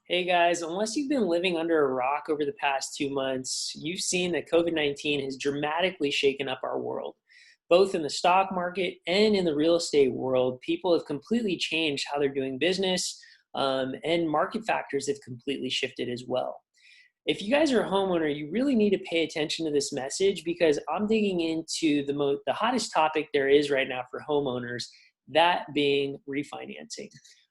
Hey guys, unless you've been living under a rock over the past 2 months, you've seen that COVID-19 has dramatically shaken up our world. Both in the stock market and in the real estate world, people have completely changed how they're doing business, and market factors have completely shifted as well. If you guys are a homeowner, you really need to pay attention to this message because I'm digging into the hottest topic there is right now for homeowners, that being refinancing.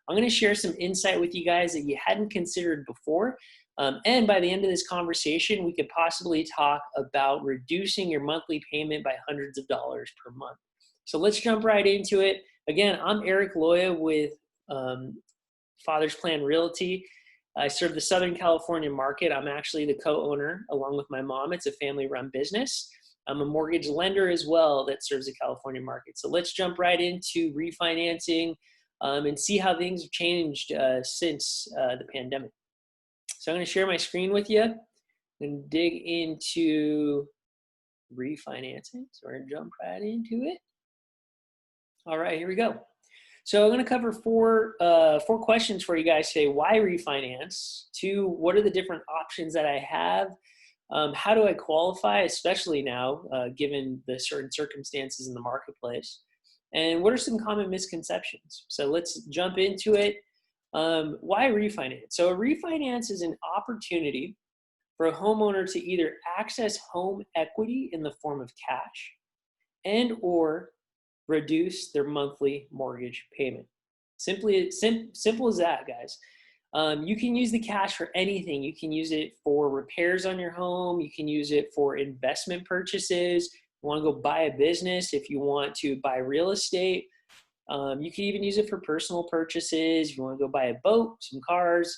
I'm going to share some insight with you guys that you hadn't considered before. And by the end of this conversation, we could possibly talk about reducing your monthly payment by hundreds of dollars per month. So let's jump right into it. Again, I'm Eric Loya with Father's Plan Realty. I serve the Southern California market. I'm actually the co-owner along with my mom. It's a family-run business. I'm a mortgage lender as well that serves the California market. So let's jump right into refinancing and see how things have changed since the pandemic. So I'm going to share my screen with you and dig into refinancing. So we're going to jump right into it. All right, here we go. So I'm going to cover four questions for you guys today. Why refinance? Two, what are the different options that I have? How do I qualify, especially now, given the certain circumstances in the marketplace? And what are some common misconceptions? So let's jump into it. Why refinance? So a refinance is an opportunity for a homeowner to either access home equity in the form of cash and or reduce their monthly mortgage payment. Simple as that, guys. You can use the cash for anything. You can use it for repairs on your home. You can use it for investment purchases. You want to go buy a business, if you want to buy real estate. You can even use it for personal purchases. If you want to go buy a boat, some cars,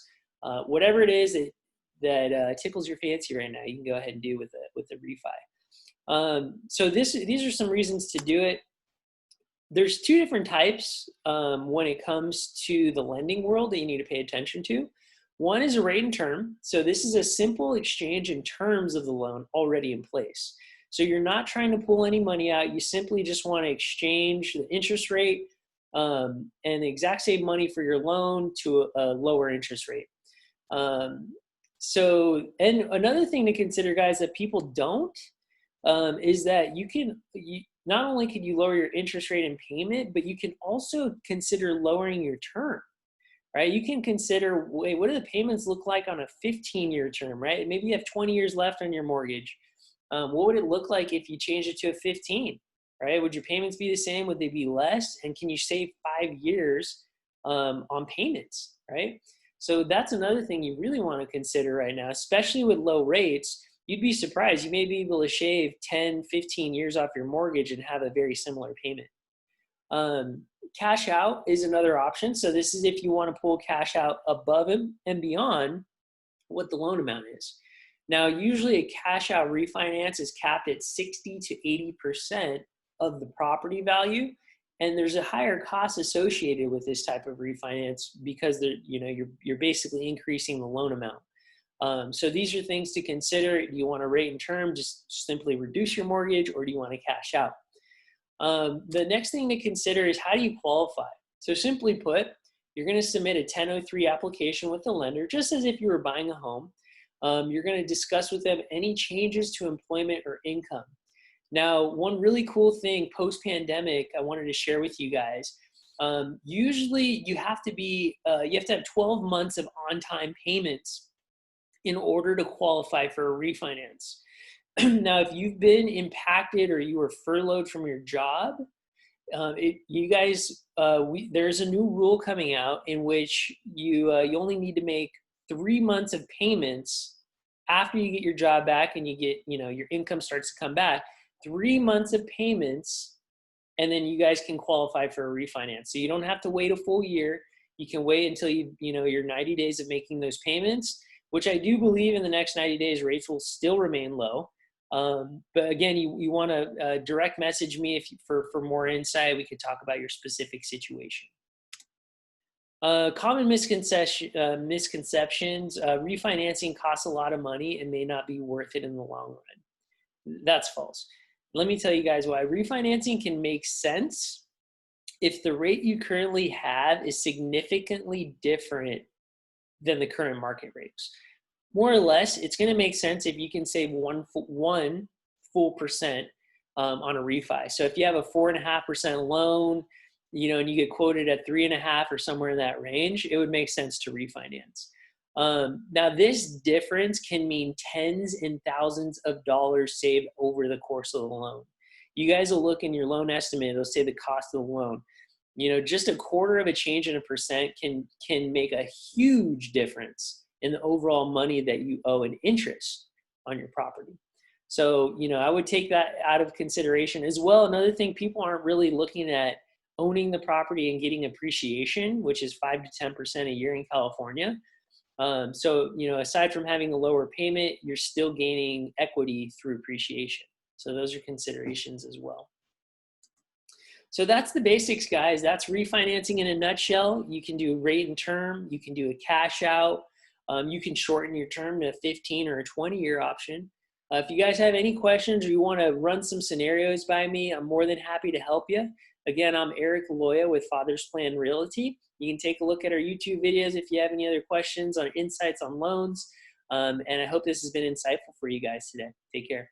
whatever it is that tickles your fancy right now, you can go ahead and do with a refi. So these are some reasons to do it. There's two different types when it comes to the lending world that you need to pay attention to. One is a rate and term. So this is a simple exchange in terms of the loan already in place. So you're not trying to pull any money out. You simply just want to exchange the interest rate and the exact same money for your loan to a lower interest rate. And another thing to consider, guys, that people don't is that not only can you lower your interest rate and payment, but you can also consider lowering your term, right? You can consider, wait, what do the payments look like on a 15-year term, right? Maybe you have 20 years left on your mortgage. What would it look like if you changed it to a 15, right? Would your payments be the same? Would they be less? And can you save 5 years on payments, right? So that's another thing you really want to consider right now, especially with low rates. You'd be surprised. You may be able to shave 10, 15 years off your mortgage and have a very similar payment. Cash out is another option. So this is if you want to pull cash out above and beyond what the loan amount is. Now, usually a cash out refinance is capped at 60 to 80% of the property value. And there's a higher cost associated with this type of refinance because you're basically increasing the loan amount. So these are things to consider. Do you want to rate and term, just simply reduce your mortgage, or do you want to cash out? The next thing to consider is how do you qualify? So simply put, you're going to submit a 1003 application with the lender, just as if you were buying a home. You're going to discuss with them any changes to employment or income. Now, one really cool thing post-pandemic I wanted to share with you guys. Usually you have to have 12 months of on-time payments in order to qualify for a refinance. Now, if you've been impacted or you were furloughed from your job, there's a new rule coming out in which you only need to make 3 months of payments after you get your job back and you get, your income starts to come back. 3 months of payments, and then you guys can qualify for a refinance. So you don't have to wait a full year. You can wait until your 90 days of making those payments, which I do believe in the next 90 days rates will still remain low. But again, you want to direct message me for more insight. We could talk about your specific situation. Common misconceptions, refinancing costs a lot of money and may not be worth it in the long run. That's false. Let me tell you guys why. Refinancing can make sense if the rate you currently have is significantly different than the current market rates. More or less, it's going to make sense if you can save one full percent on a refi. So if you have a 4.5% loan, and you get quoted at 3.5 or somewhere in that range, it would make sense to refinance. Now, this difference can mean tens and thousands of dollars saved over the course of the loan. You guys will look in your loan estimate, it'll say the cost of the loan. Just a quarter of a change in a percent can make a huge difference in the overall money that you owe in interest on your property. So, I would take that out of consideration as well. Another thing, people aren't really looking at owning the property and getting appreciation, which is 5 to 10% a year in California. So, aside from having a lower payment, you're still gaining equity through appreciation. So those are considerations as well. So that's the basics, guys. That's refinancing in a nutshell. You can do rate and term. You can do a cash out. You can shorten your term to a 15 or a 20-year option. If you guys have any questions or you want to run some scenarios by me, I'm more than happy to help you. Again, I'm Eric Loya with Father's Plan Realty. You can take a look at our YouTube videos if you have any other questions on insights on loans. And I hope this has been insightful for you guys today. Take care.